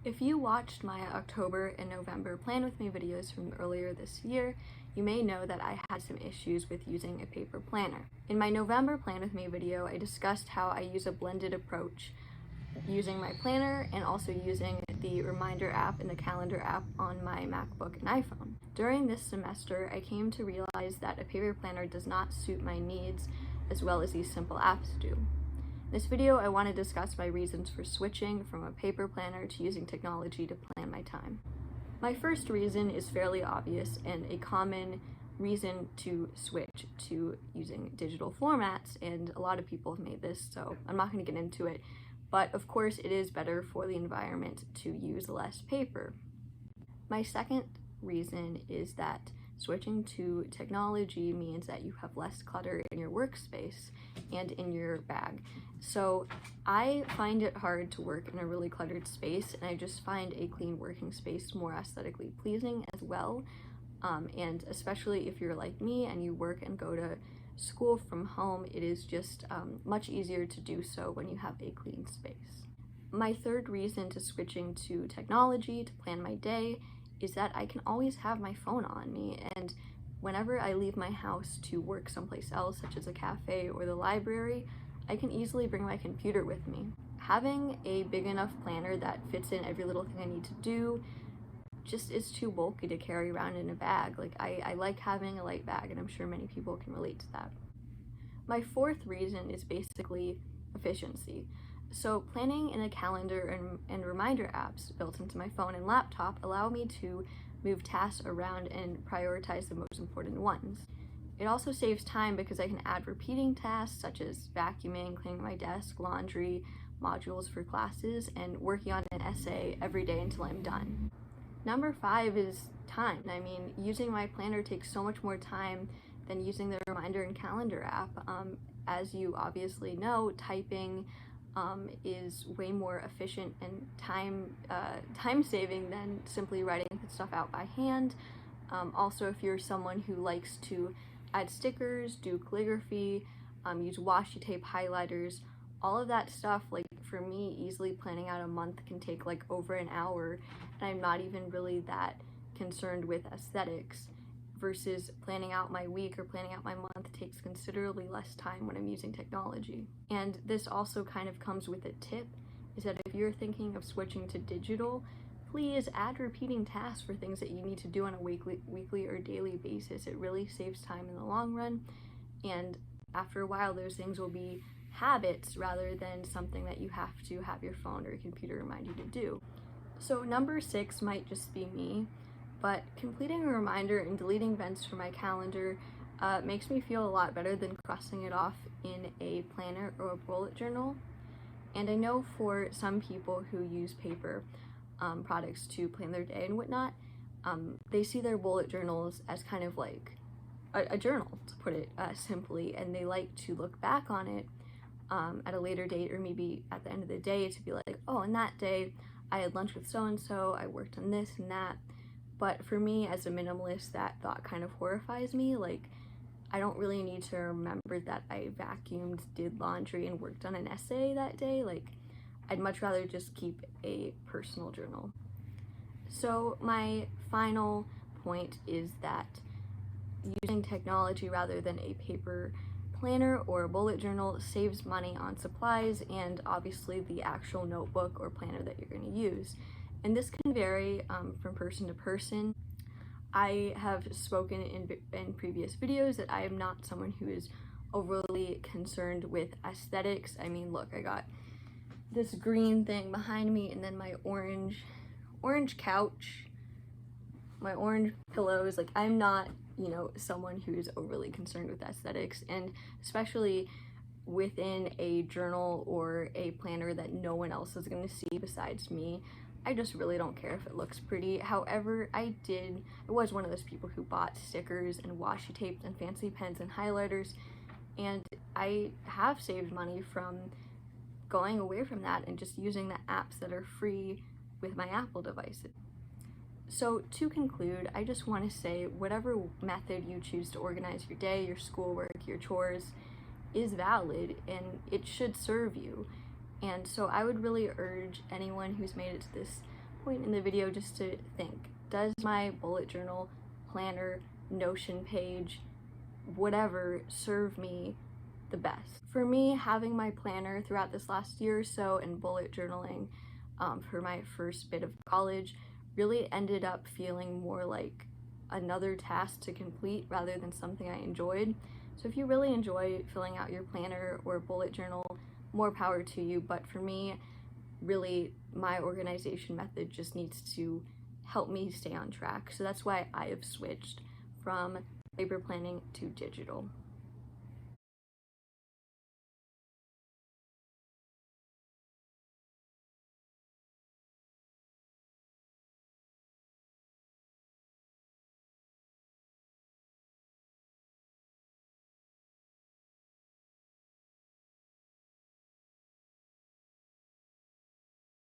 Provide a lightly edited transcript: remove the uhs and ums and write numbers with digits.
If you watched my October and November Plan With Me videos from earlier this year, you may know that I had some issues with using a paper planner. In my November Plan With Me video, I discussed how I use a blended approach using my planner and also using the reminder app and the calendar app on my MacBook and iPhone. During this semester, I came to realize that a paper planner does not suit my needs as well as these simple apps do. In this video, I want to discuss my reasons for switching from a paper planner to using technology to plan my time. My first reason is fairly obvious and a common reason to switch to using digital formats, and a lot of people have made this, so I'm not going to get into it. But of course, it is better for the environment to use less paper. My second reason is that switching to technology means that you have less clutter in your workspace and in your bag. So I find it hard to work in a really cluttered space, and I just find a clean working space more aesthetically pleasing as well. And especially if you're like me and you work and go to school from home, it is just much easier to do so when you have a clean space. My third reason to switching to technology to plan my day is that I can always have my phone on me, and whenever I leave my house to work someplace else, such as a cafe or the library, I can easily bring my computer with me. Having a big enough planner that fits in every little thing I need to do just is too bulky to carry around in a bag. Like, I like having a light bag, and I'm sure many people can relate to that. My fourth reason is basically efficiency. So planning in a calendar and reminder apps built into my phone and laptop allow me to move tasks around and prioritize the most important ones. It also saves time because I can add repeating tasks such as vacuuming, cleaning my desk, laundry, modules for classes, and working on an essay every day until I'm done. Number 5 is time. I mean, using my planner takes so much more time than using the reminder and calendar app. As you obviously know, typing is way more efficient and time saving than simply writing stuff out by hand. Also, if you're someone who likes to add stickers, do calligraphy, use washi tape, highlighters, all of that stuff, like for me, easily planning out a month can take like over an hour, and I'm not even really that concerned with aesthetics, versus planning out my week or planning out my month takes considerably less time when I'm using technology. And this also kind of comes with a tip, is that if you're thinking of switching to digital, please add repeating tasks for things that you need to do on a weekly or daily basis. It really saves time in the long run, and after a while those things will be habits rather than something that you have to have your phone or your computer remind you to do. So number 6 might just be me, but completing a reminder and deleting events from my calendar makes me feel a lot better than crossing it off in a planner or a bullet journal. And I know for some people who use paper products to plan their day and whatnot, they see their bullet journals as kind of like a journal, to put it simply, and they like to look back on it at a later date, or maybe at the end of the day, to be like, oh, on that day I had lunch with so-and-so, I worked on this and that. But for me, as a minimalist, that thought kind of horrifies me. Like, I don't really need to remember that I vacuumed, did laundry, and worked on an essay that day. Like, I'd much rather just keep a personal journal. So my final point is that using technology rather than a paper planner or a bullet journal saves money on supplies and obviously the actual notebook or planner that you're going to use. And this can vary from person to person. I have spoken in previous videos that I am not someone who is overly concerned with aesthetics. I mean, look, I got this green thing behind me, and then my orange couch, my orange pillows. Like, I'm not, someone who is overly concerned with aesthetics, and especially within a journal or a planner that no one else is going to see besides me. I just really don't care if it looks pretty. However, I was one of those people who bought stickers and washi tapes and fancy pens and highlighters, and I have saved money from going away from that and just using the apps that are free with my Apple devices. So to conclude, I just want to say whatever method you choose to organize your day, your schoolwork, your chores is valid, and it should serve you. And so I would really urge anyone who's made it to this point in the video just to think, does my bullet journal, planner, Notion page, whatever, serve me the best? For me, having my planner throughout this last year or so and bullet journaling for my first bit of college really ended up feeling more like another task to complete rather than something I enjoyed. So if you really enjoy filling out your planner or bullet journal, more power to you, but for me, really my organization method just needs to help me stay on track. So that's why I have switched from paper planning to digital.